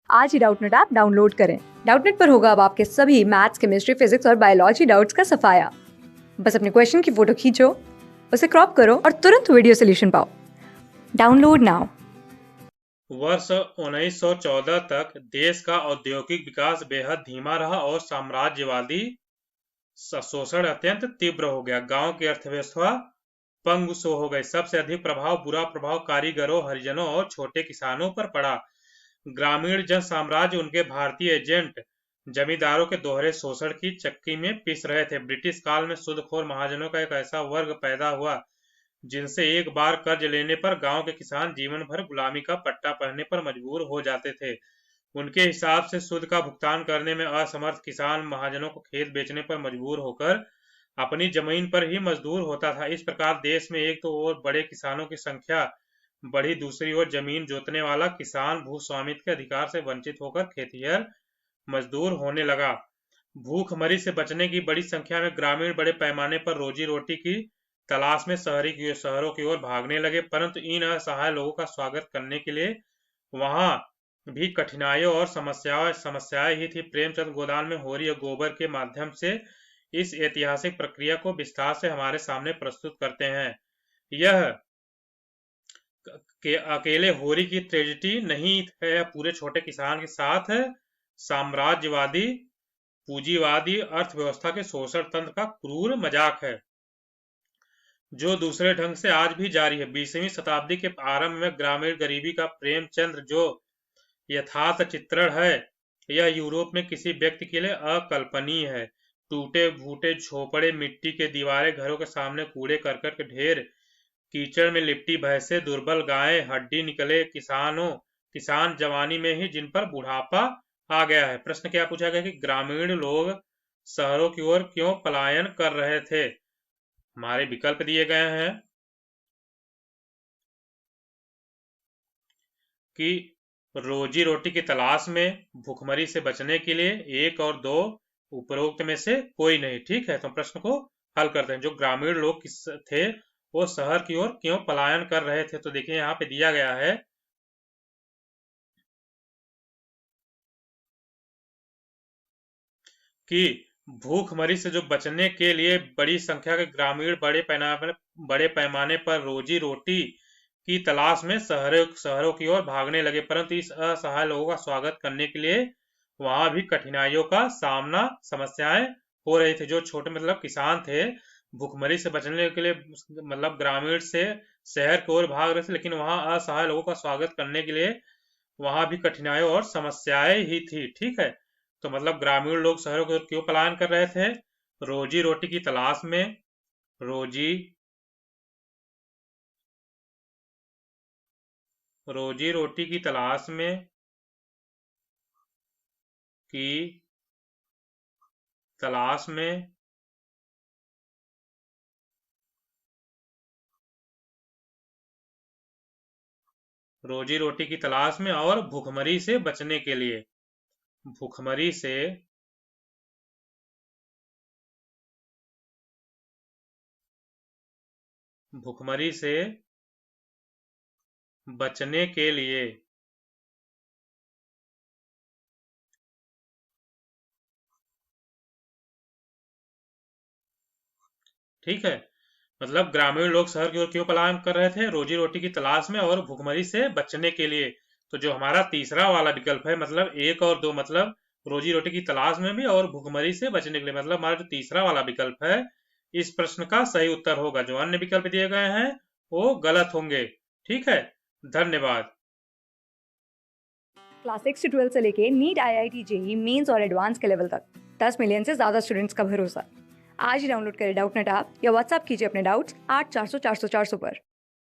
आज ही Doubtnut app download करें। Doubtnut पर होगा अब आपके सभी मैथ्स, केमिस्ट्री, फिजिक्स और बायोलॉजी डाउट्स का सफाया। बस अपने क्वेश्चन की फोटो खींचो, उसे क्रॉप करो और तुरंत वीडियो सोल्यूशन पाओ। Download now. वर्ष 1914 तक देश का औद्योगिक विकास बेहद धीमा रहा और साम्राज्यवादी शोषण अत्यंत तीव्र हो गया। गांव की अर्थव्यवस्था पंगु सो हो गई। सबसे अधिक बुरा प्रभाव कारीगरों, हरिजनों और छोटे किसानों पर पड़ा। ग्रामीण जन साम्राज्य उनके भारतीय एजेंट जमींदारों के दोहरे शोषण की चक्की में पिस रहे थे। ब्रिटिश काल में सूदखोर महाजनों का एक ऐसा वर्ग पैदा हुआ जिनसे एक बार कर्ज लेने पर गांव के किसान जीवन भर गुलामी का पट्टा पहनने पर मजबूर हो जाते थे। उनके हिसाब से सूद का भुगतान करने में असमर्थ किसान महाजनों को खेत बेचने पर मजबूर होकर अपनी जमीन पर ही मजदूर होता था। इस प्रकार देश में एक तो और बड़े किसानों की संख्या बढ़ी, दूसरी ओर जमीन जोतने वाला किसान भू स्वामित्व के अधिकार से वंचित होकर खेतिहर मजदूर होने लगा। भूखमरी से बचने की बड़ी संख्या में ग्रामीण बड़े पैमाने पर रोजी रोटी की तलाश में शहरों की ओर भागने लगे, परंतु इन असहाय लोगों का स्वागत करने के लिए वहां भी कठिनाइयों और समस्याएं ही थी। प्रेमचंद गोदान में होरी और गोबर के माध्यम से इस ऐतिहासिक प्रक्रिया को विस्तार से हमारे सामने प्रस्तुत करते हैं। यह के अकेले होरी की ट्रेजिडी नहीं है, पूरे छोटे किसान के साथ साम्राज्यवादी पूंजीवादी अर्थव्यवस्था के शोषण तंत्र का क्रूर मजाक है, जो दूसरे ढंग से आज भी जारी है। 20वीं शताब्दी के आरंभ में ग्रामीण गरीबी का प्रेमचंद्र जो यथार्थ चित्रण है, यह यूरोप में किसी व्यक्ति के लिए अकल्पनीय है। टूटे फूटे झोपड़े, मिट्टी के दीवारें, घरों के सामने कूड़े करकट के ढेर, कीचड़ में लिपटी भैंसें, दुर्बल गायें, हड्डी निकले किसान जवानी में ही जिन पर बुढ़ापा आ गया है। प्रश्न क्या पूछा गया कि ग्रामीण लोग शहरों की ओर क्यों पलायन कर रहे थे। हमारे विकल्प दिए गए हैं कि रोजी रोटी की तलाश में, भूखमरी से बचने के लिए, एक और दो उपरोक्त में से कोई नहीं। ठीक है, तो प्रश्न को हल करते हैं। जो ग्रामीण लोग थे वो शहर की ओर क्यों पलायन कर रहे थे, तो देखिए यहाँ पे दिया गया है कि भूखमरी से जो बचने के लिए बड़ी संख्या के ग्रामीण बड़े पैमाने पर रोजी रोटी की तलाश में शहरों की ओर भागने लगे, परंतु इस असहाय लोगों का स्वागत करने के लिए वहां भी कठिनाइयों का समस्याएं हो रही थी। जो छोटे किसान थे, भूखमरी से बचने के लिए ग्रामीण से शहर की ओर भाग रहे थे, लेकिन वहां असहाय लोगों का स्वागत करने के लिए वहां भी कठिनाइयों और समस्याएं ही थी। ठीक है, तो ग्रामीण लोग शहरों की ओर क्यों पलायन कर रहे थे। रोजी रोटी की तलाश में, रोजी रोजी रोटी की तलाश में की तलाश में रोजी रोटी की तलाश में और भूखमरी से बचने के लिए, भूखमरी से भूखमरी से बचने के लिए ठीक है, ग्रामीण लोग शहर की ओर क्यों पलायन कर रहे थे। रोजी रोटी की तलाश में और भूखमरी से बचने के लिए। तो जो हमारा तीसरा वाला विकल्प है, एक और दो, रोजी रोटी की तलाश में भी और भूखमरी से बचने के लिए, हमारा जो तीसरा वाला विकल्प है इस प्रश्न का सही उत्तर होगा। जो अन्य विकल्प दिए गए हैं वो गलत होंगे। ठीक है, धन्यवाद। क्लास 6 से 12 से लेके नीट, IIT, JEE मेंस और एडवांस के लेवल तक 10 मिलियन से ज्यादा स्टूडेंट्स का भरोसा। आज ही डाउनलोड करें डाउटनेट ऐप या व्हाट्सएप कीजिए अपने डाउट्स 8400 400 400 पर।